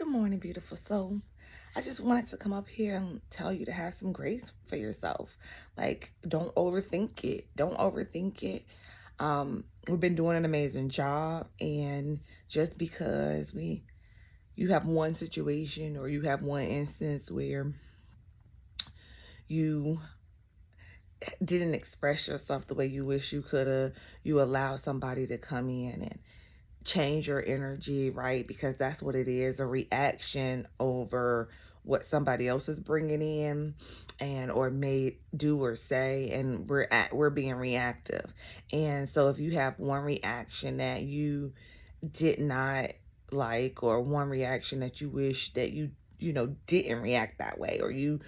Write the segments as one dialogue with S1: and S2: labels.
S1: Good morning, beautiful soul. I just wanted to come up here and tell you to have some grace for yourself. Like, don't overthink it. Don't overthink it. We've been doing an amazing job, and just because you have one situation or you have one instance where you didn't express yourself the way you wish you could have, you allow somebody to come in and change your energy, right? Because that's what it is, a reaction over what somebody else is bringing in and or may do or say, and we're being reactive. And so if you have one reaction that you did not like, or one reaction that you wish that you didn't react that way, or you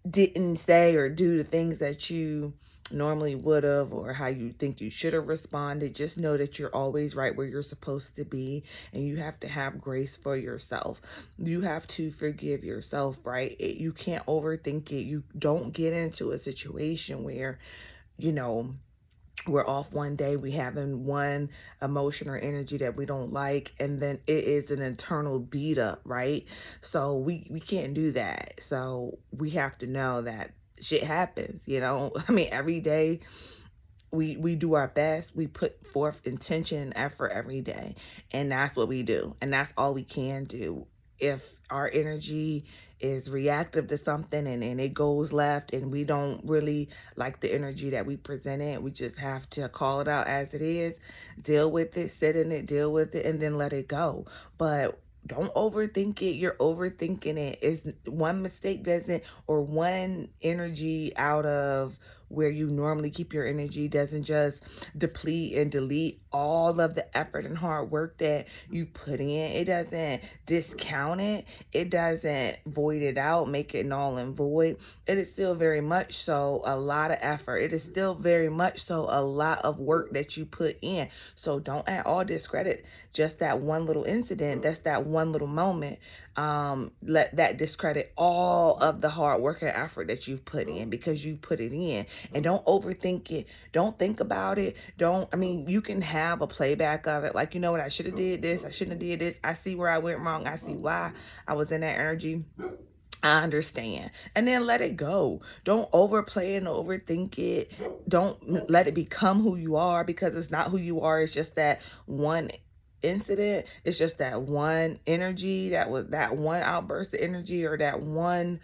S1: didn't say or do the things that you normally would have, or how you think you should have responded, just know that you're always right where you're supposed to be, and you have to have grace for yourself. You have to forgive yourself, right? You can't overthink it. You don't get into a situation where, you know, we're off one day, we having one emotion or energy that we don't like, and then it is an internal beat up, right? So we can't do that. So we have to know that shit happens. I mean, every day we do our best. We put forth intention and effort every day, and that's what we do, and that's all we can do. If our energy is reactive to something, and it goes left, and we don't really like the energy that we presented, we just have to call it out as it is, deal with it, sit in it, deal with it, and then let it go. But don't overthink it. You're overthinking it. Is one mistake doesn't, or one energy out of where you normally keep your energy doesn't just deplete and delete all of the effort and hard work that you put in. It doesn't discount it. It doesn't void it out, make it null and void. It is still very much so a lot of effort. It is still very much so a lot of work that you put in. So don't at all discredit just that one little incident. That's that one little moment. Let that discredit all of the hard work and effort that you've put in, because you put it in. And don't overthink it. Don't think about it. I mean, you can have a playback of it. Like, you know what, I should have did this. I shouldn't have did this. I see where I went wrong. I see why I was in that energy. I understand. And then let it go. Don't overplay and overthink it. Don't let it become who you are, because it's not who you are. It's just that one incident. It's just that one energy, that was that one outburst of energy, or that one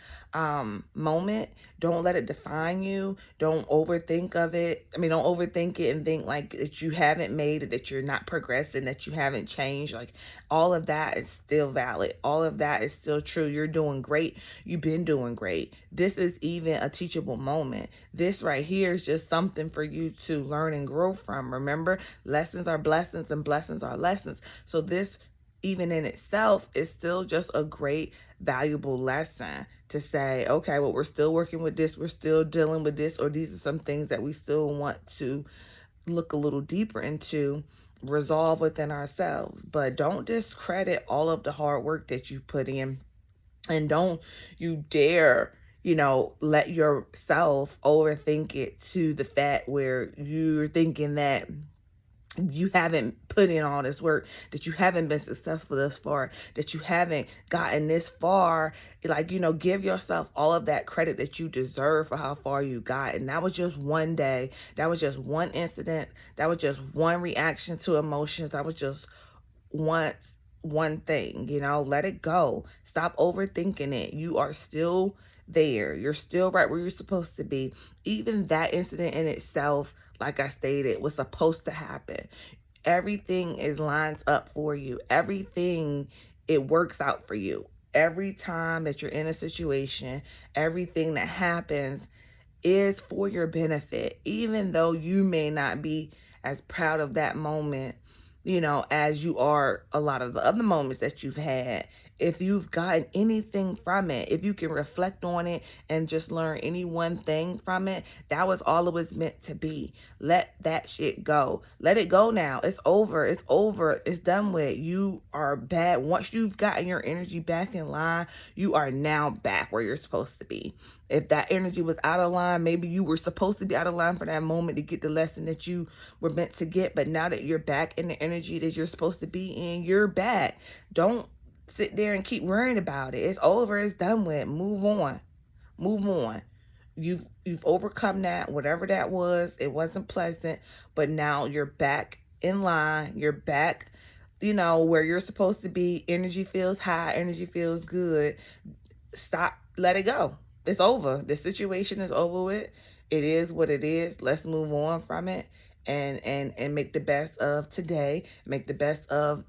S1: moment. Don't let it define you. Don't overthink of it. I mean, don't overthink it and think like that you haven't made it, that you're not progressing, that you haven't changed. Like, all of that is still valid. All of that is still true. You're doing great. You've been doing great. This is even a teachable moment. This right here is just something for you to learn and grow from. Remember, lessons are blessings and blessings are lessons. So this, even in itself, is still just a great, valuable lesson to say, okay, well, we're still working with this. We're still dealing with this, or these are some things that we still want to look a little deeper into, resolve within ourselves. But don't discredit all of the hard work that you've put in, and don't you dare let yourself overthink it to the fact where you're thinking that you haven't put in all this work, that you haven't been successful thus far, that you haven't gotten this far. Like, give yourself all of that credit that you deserve for how far you got. And that was just one day. That was just one incident. That was just one reaction to emotions. That was just one thing. Let it go. Stop overthinking it. You are still there. You're still right where you're supposed to be. Even that incident in itself, like I stated, was supposed to happen. Everything is lines up for you. Everything, it works out for you. Every time that you're in a situation, everything that happens is for your benefit, even though you may not be as proud of that moment, as you are a lot of the other moments that you've had. if you've gotten anything from it, if you can reflect on it and just learn any one thing from it, that was all it was meant to be. Let that shit go. Let it go now. It's over. It's over. It's done with. You are bad. Once you've gotten your energy back in line, you are now back where you're supposed to be. If that energy was out of line, maybe you were supposed to be out of line for that moment to get the lesson that you were meant to get. But now that you're back in the energy that you're supposed to be in, you're back. Don't sit there and keep worrying about it. It's over. It's done with. Move on. Move on. You've overcome that, whatever that was. It wasn't pleasant, but now you're back in line. You're back, where you're supposed to be. Energy feels high. Energy feels good. Stop. Let it go. It's over. The situation is over with. It is what it is. Let's move on from it and make the best of today. Make the best of,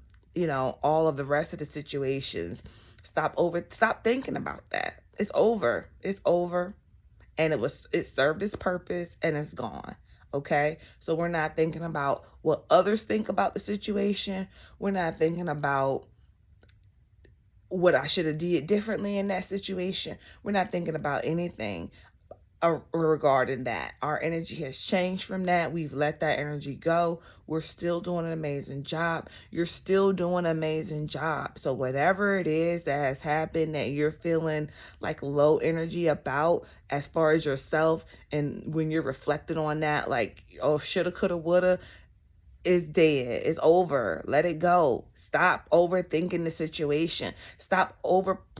S1: all of the rest of the situations. Stop thinking about that. It's over. It's over. And it served its purpose and it's gone. Okay? So we're not thinking about what others think about the situation. We're not thinking about what I should have did differently in that situation. We're not thinking about anything regarding that. Our energy has changed from that. We've let that energy go. We're still doing an amazing job. You're still doing an amazing job. So whatever it is that has happened that you're feeling like low energy about as far as yourself, and when you're reflecting on that, like, oh, shoulda, coulda, woulda, is dead. It's over. Let it go. Stop overthinking the situation.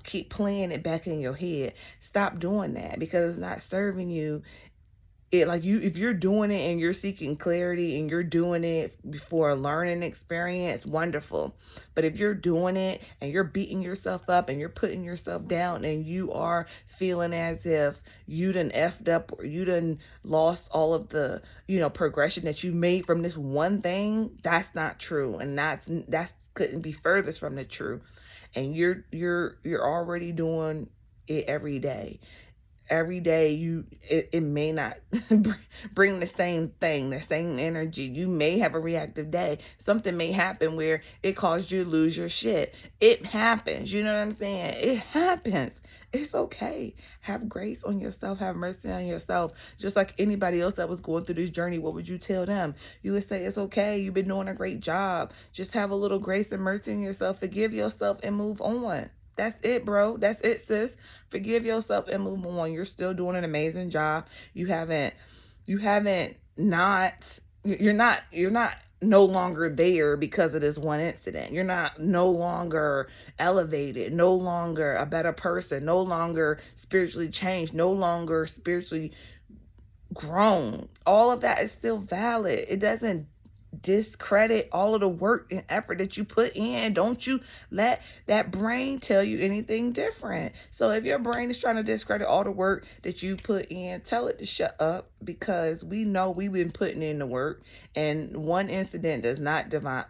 S1: Keep playing it back in your head. Stop doing that because it's not serving you. If you're doing it and you're seeking clarity and you're doing it for a learning experience, wonderful. But if you're doing it and you're beating yourself up and you're putting yourself down and you are feeling as if you done effed up or you done lost all of the, progression that you made from this one thing, that's not true. And that's couldn't be furthest from the truth. And you're already doing it every day. Every day it may not bring the same thing, the same energy. You may have a reactive day. Something may happen where it caused you to lose your shit. It happens. You know what I'm saying? It happens. It's okay. Have grace on yourself. Have mercy on yourself. Just like anybody else that was going through this journey, what would you tell them? You would say, it's okay. You've been doing a great job. Just have a little grace and mercy on yourself. Forgive yourself and move on. That's it, bro. That's it, sis. Forgive yourself and move on. You're still doing an amazing job. You're not no longer there because of this one incident. You're not no longer elevated, no longer a better person, no longer spiritually changed, no longer spiritually grown. All of that is still valid. It doesn't discredit all of the work and effort that you put in. Don't you let that brain tell you anything different. So if your brain is trying to discredit all the work that you put in, tell it to shut up, because we know we've been putting in the work, and one incident does not define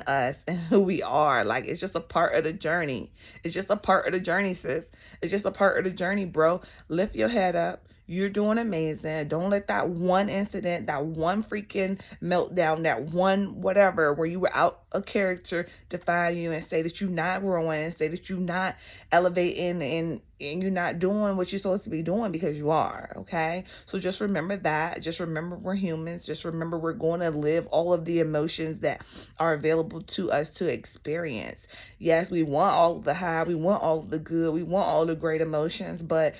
S1: us and who we are. Like, it's just a part of the journey. It's just a part of the journey, sis. It's just a part of the journey, bro. Lift your head up. You're doing amazing. Don't let that one incident, that one freaking meltdown, that one whatever where you were out of character define you and say that you're not growing, say that you're not elevating and you're not doing what you're supposed to be doing, because you are, okay? So just remember that. Just remember we're humans. Just remember we're going to live all of the emotions that are available to us to experience. Yes, we want all of the high. We want all of the good. We want all the great emotions, but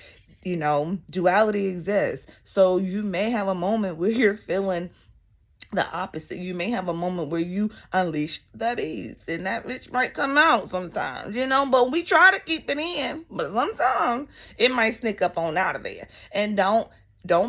S1: duality exists. So you may have a moment where you're feeling the opposite. You may have a moment where you unleash the beast, and that bitch might come out sometimes, but we try to keep it in, but sometimes it might sneak up on out of there. And don't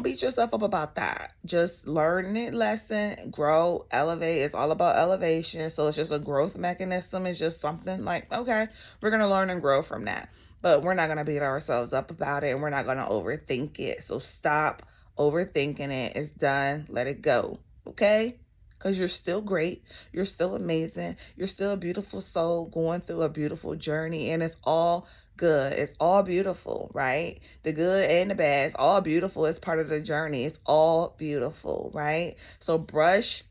S1: beat yourself up about that. Just learn it, lesson, grow, elevate. It's all about elevation. So it's just a growth mechanism. It's just something like, okay, we're going to learn and grow from that. But we're not going to beat ourselves up about it, and we're not going to overthink it. So stop overthinking it. It's done. Let it go. Okay? Because you're still great. You're still amazing. You're still a beautiful soul going through a beautiful journey, and it's all good. It's all beautiful, right? The good and the bad. It's all beautiful. It's part of the journey. It's all beautiful, right? So brush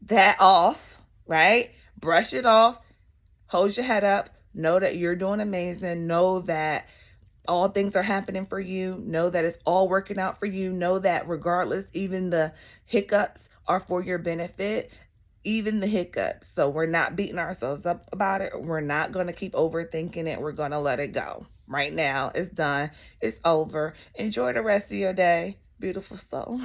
S1: that off, right? Brush it off. Hold your head up. Know that you're doing amazing. Know that all things are happening for you. Know that it's all working out for you. Know that regardless, even the hiccups are for your benefit, even the hiccups. So we're not beating ourselves up about it. We're not going to keep overthinking it. We're going to let it go. Right now, it's done. It's over. Enjoy the rest of your day. Beautiful soul.